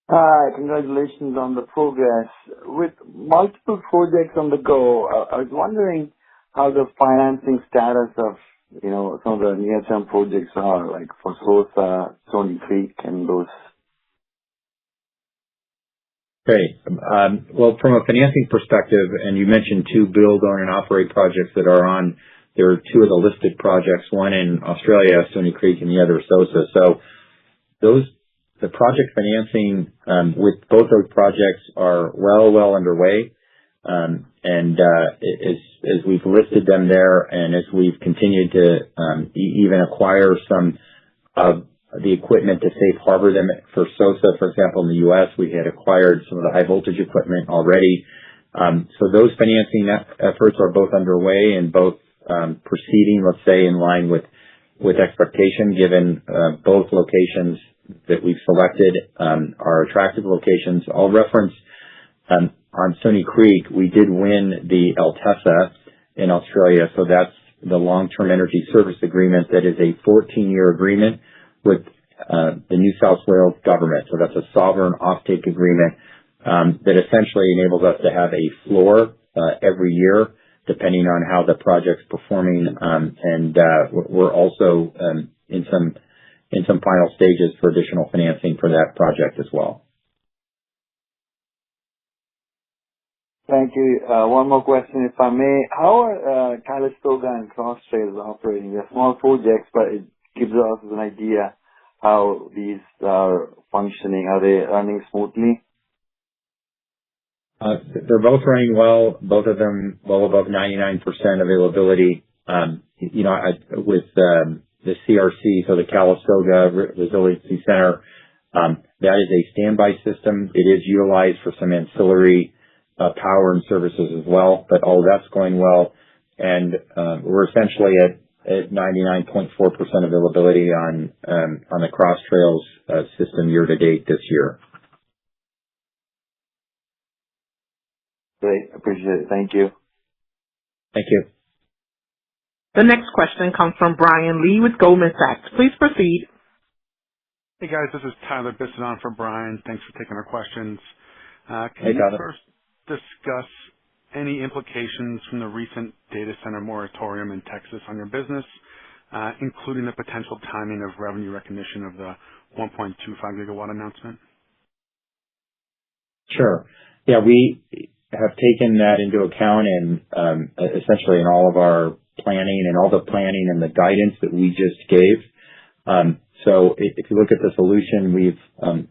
Hi, congratulations on the progress. With multiple projects on the go, I was wondering how the financing status of, some of the near-term projects are, like for SOSA, Stony Creek, and those. Great. Well, from a financing perspective, and you mentioned 2 build, own, and operate projects that are on, there are 2 of the listed projects, one in Australia, Stony Creek, and the other SOSA. So the project financing with both those projects are well underway. As we've listed them there, and as we've continued to even acquire some of the equipment to safe harbor them for SOSA, for example, in the U.S., we had acquired some of the high voltage equipment already. So those financing efforts are both underway and both proceeding, let's say, in line with expectation, given both locations that we've selected are attractive locations. I'll reference on Stony Creek, we did win the LTESA in Australia, so that's the Long-Term Energy Service Agreement. That is a 14-year agreement with the New South Wales government. So that's a sovereign offtake agreement that essentially enables us to have a floor every year, depending on how the project's performing. We're also in some final stages for additional financing for that project as well. Thank you. One more question, if I may. How are Calistoga and Cross Trails operating? They're small projects, but it gives us an idea how these are functioning. Are they running smoothly? They're both running well, both of them well above 99% availability. With the CRC, so the Calistoga Resiliency Center, that is a standby system. It is utilized for some ancillary power and services as well, but all that's going well. And we're essentially at 99.4% availability on the Cross Trails system year to date this year. Great. Appreciate it. Thank you. Thank you. The next question comes from Brian Lee with Goldman Sachs. Please proceed. Hey guys, this is Tyler Bisson on for Brian. Thanks for taking our questions. Hey, you Tyler. first discuss any implications from the recent data center moratorium in Texas on your business, including the potential timing of revenue recognition of the 1.25 gigawatt announcement? Sure. Yeah, we have taken that into account and essentially in all of our planning and all the planning and the guidance that we just gave. So if you look at the solution we've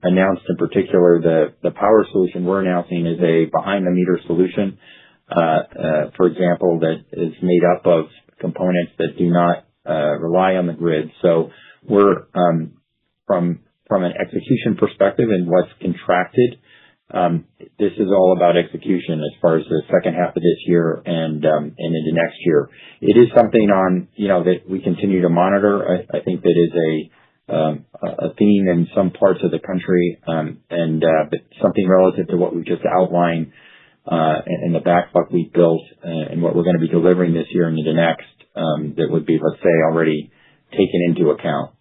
announced, in particular the power solution we're announcing is a behind the meter solution, for example, that is made up of components that do not rely on the grid. So we're from an execution perspective and what's contracted, this is all about execution as far as the second half of this year and into next year. It is something that we continue to monitor. I think that is a theme in some parts of the country, but something relative to what we just outlined and the backlog we built and what we're going to be delivering this year and into next, that would be, let's say, already taken into account.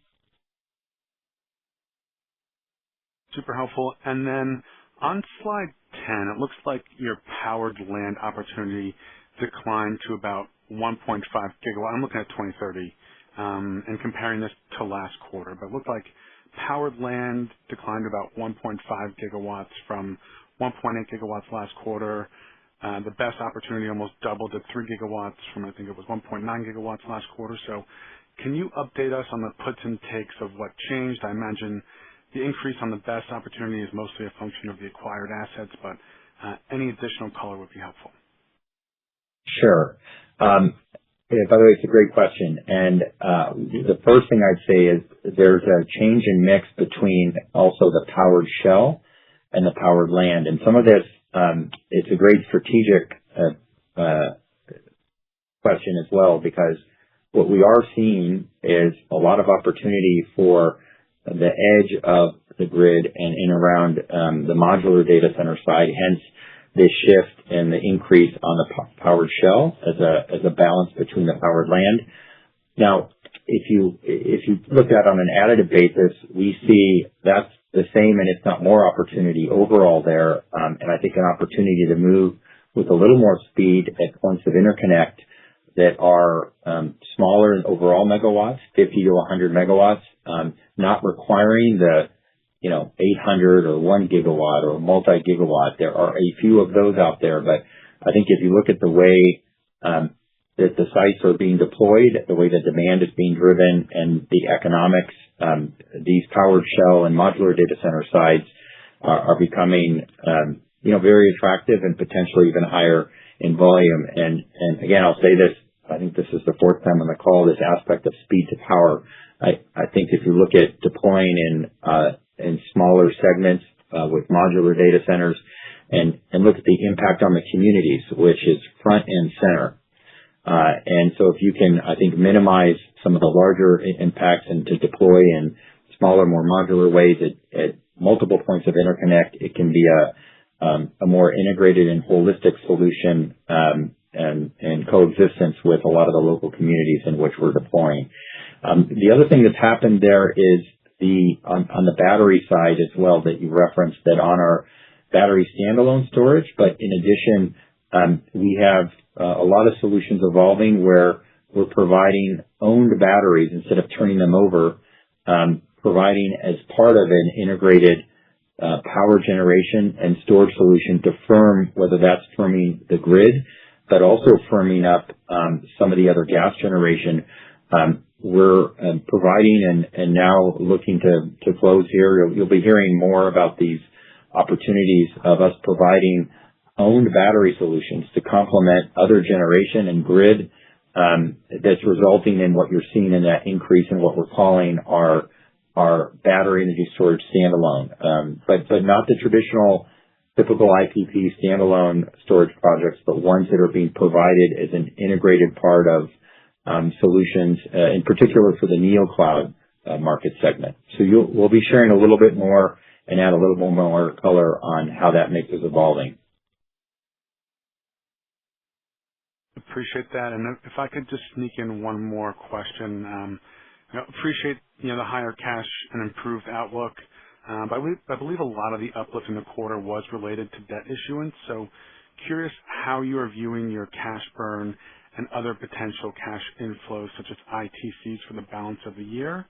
Super helpful. And then on slide 10, it looks like your powered land opportunity declined to about 1.5 gigawatt. I'm looking at 2030 and comparing this to last quarter, but it looked like powered land declined to about 1.5 gigawatts from 1.8 gigawatts last quarter. The best opportunity almost doubled to 3 gigawatts from, I think it was 1.9 gigawatts last quarter. So can you update us on the puts and takes of what changed? I imagine the increase on the best opportunity is mostly a function of the acquired assets, but any additional color would be helpful. Sure. Yeah, by the way, it's a great question. And the first thing I'd say is there's a change in mix between also the powered shell and the powered land. And some of this, it's a great strategic question as well, because what we are seeing is a lot of opportunity for the edge of the grid and in around the modular data center side, hence this shift and the increase on the powered shell as a balance between the powered land. Now, if you look at it on an additive basis, we see that's the same and if not more opportunity overall there, and I think an opportunity to move with a little more speed at points of interconnect that are smaller in overall megawatts, 50 to 100 megawatts, not requiring the 800 or 1 gigawatt or multi-gigawatt. There are a few of those out there, but I think if you look at the way that the sites are being deployed, the way the demand is being driven, and the economics, these powered shell and modular data center sites are becoming very attractive and potentially even higher in volume. And again, I'll say this, I think this is the fourth time on the call, this aspect of speed to power. I think if you look at deploying in smaller segments with modular data centers and look at the impact on the communities, which is front and center. And so if you can, I think, minimize some of the larger impacts and to deploy in smaller, more modular ways at multiple points of interconnect, it can be a more integrated and holistic solution and coexistence with a lot of the local communities in which we're deploying. The other thing that's happened there is on the battery side as well that you referenced, that on our battery standalone storage, but in addition, we have a lot of solutions evolving where we're providing owned batteries instead of turning them over, providing as part of an integrated power generation and storage solution to firm, whether that's firming the grid, but also firming up some of the other gas generation. We're providing and now looking to close here. You'll be hearing more about these opportunities of us providing owned battery solutions to complement other generation and grid that's resulting in what you're seeing in that increase in what we're calling our battery energy storage standalone, but not the traditional typical IPP standalone storage projects, but ones that are being provided as an integrated part of solutions, in particular for the NeoCloud market segment. So we'll be sharing a little bit more and add a little bit more color on how that mix is evolving. Appreciate that. And if I could just sneak in one more question. Appreciate the higher cash and improved outlook. But I believe a lot of the uplift in the quarter was related to debt issuance. So curious how you are viewing your cash burn and other potential cash inflows such as ITCs for the balance of the year.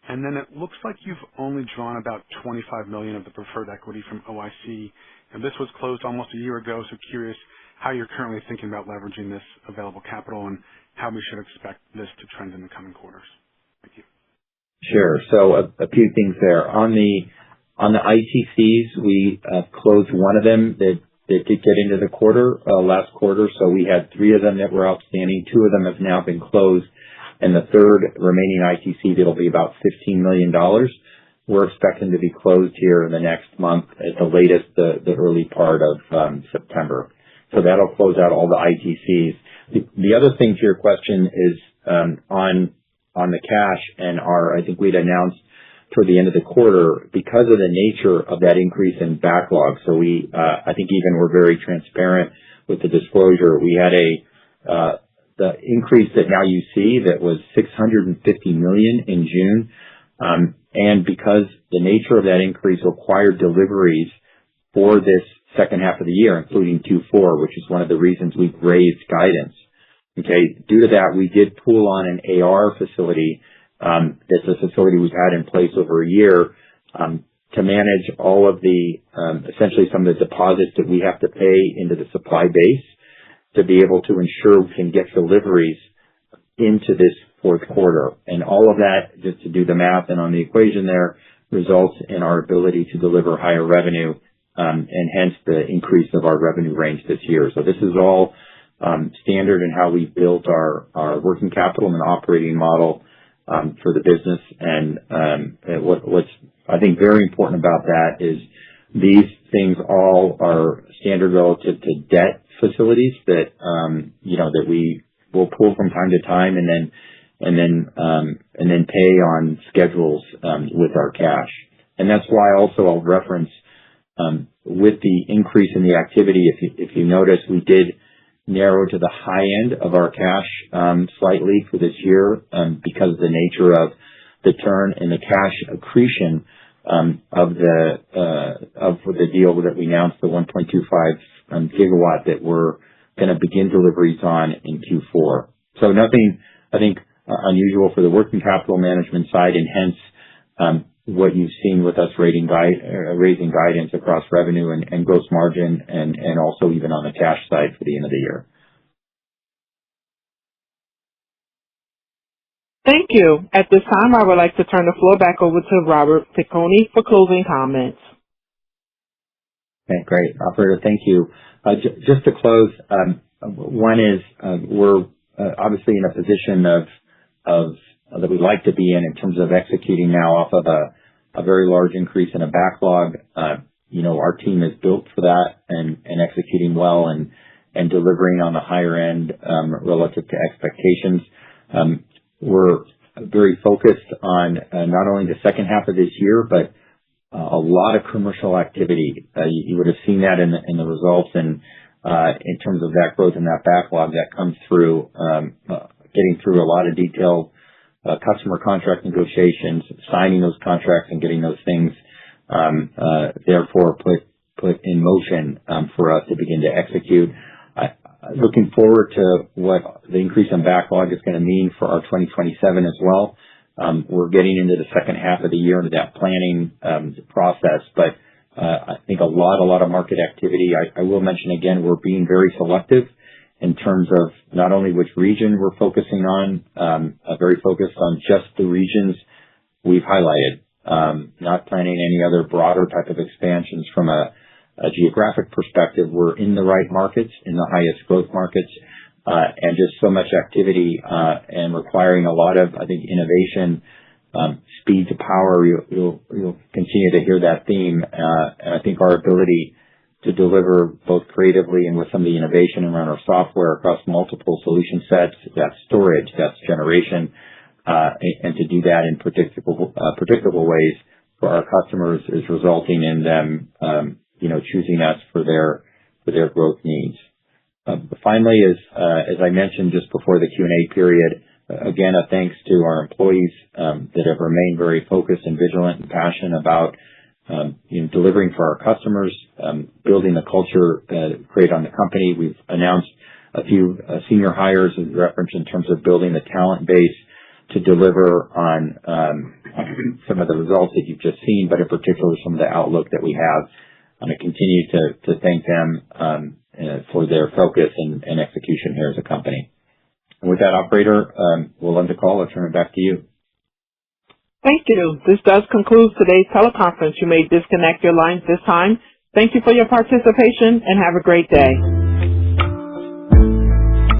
And then it looks like you've only drawn about $25 million of the preferred equity from OIC. And this was closed almost a year ago, so curious how you're currently thinking about leveraging this available capital and how we should expect this to trend in the coming quarters. Thank you. Sure. So a few things there. On the ITCs, we closed one of them that did get into the quarter, last quarter. So we had 3 of them that were outstanding. 2 of them have now been closed. And the third remaining ITC, that'll be about $15 million. We're expecting to be closed here in the next month, at the latest, the early part of September. So that'll close out all the ITCs. The other thing to your question is on the cash and I think we'd announced toward the end of the quarter because of the nature of that increase in backlog. So we, I think even we're very transparent with the disclosure. We had the increase that now you see that was $650 million in June. And because the nature of that increase required deliveries for this second half of the year, including Q4, which is one of the reasons we've raised guidance. Okay. Due to that, we did pull on an AR facility. That's a facility we've had in place over a year, to manage all of the, essentially some of the deposits that we have to pay into the supply base to be able to ensure we can get deliveries into this fourth quarter. And all of that, just to do the math and on the equation there, results in our ability to deliver higher revenue, and hence the increase of our revenue range this year. So this is all standard in how we built our working capital and operating model for the business. And what's I think very important about that is these things all are standard relative to debt facilities that that we will pull from time to time and then pay on schedules with our cash. And that's why also I'll reference with the increase in the activity, if you notice, we did narrow to the high end of our cash slightly for this year because of the nature of the turn and the cash accretion of the deal that we announced, the 1.25 gigawatt that we're going to begin deliveries on in Q4. So nothing, I think, unusual for the working capital management side, and hence what you've seen with us raising guidance across revenue and gross margin, and also even on the cash side for the end of the year. Thank you. At this time, I would like to turn the floor back over to Robert Piconi for closing comments. Okay, great. Operator, thank you. Just to close, one is we're obviously in a position of that we'd like to be in terms of executing now off of a very large increase in a backlog. Our team is built for that and executing well and delivering on the higher end relative to expectations. We're very focused on not only the second half of this year, but a lot of commercial activity. You would have seen that in the results, and in terms of that growth and that backlog that comes through, getting through a lot of detailed customer contract negotiations, signing those contracts and getting those things therefore put in motion for us to begin to execute. Looking forward to what the increase in backlog is going to mean for our 2027 as well. We're getting into the second half of the year into that planning process, but I think a lot of market activity. I will mention again, we're being very selective in terms of not only which region we're focusing on, very focused on just the regions we've highlighted, not planning any other broader type of expansions from a geographic perspective. We're in the right markets, in the highest growth markets, and just so much activity and requiring a lot of, I think, innovation, speed to power. You'll continue to hear that theme, and I think our ability to deliver both creatively and with some of the innovation around our software across multiple solution sets, that's storage, that's generation, and to do that in predictable ways for our customers is resulting in them, choosing us for their growth needs. Finally, as I mentioned just before the Q&A period, again, a thanks to our employees that have remained very focused and vigilant and passionate about delivering for our customers, building the culture created on the company. We've announced a few senior hires as reference in terms of building the talent base to deliver on some of the results that you've just seen, but in particular some of the outlook that we have. I continue to thank them for their focus and execution here as a company. And with that, operator, we'll end the call. I'll turn it back to you. Thank you. This does conclude today's teleconference. You may disconnect your lines this time. Thank you for your participation and have a great day.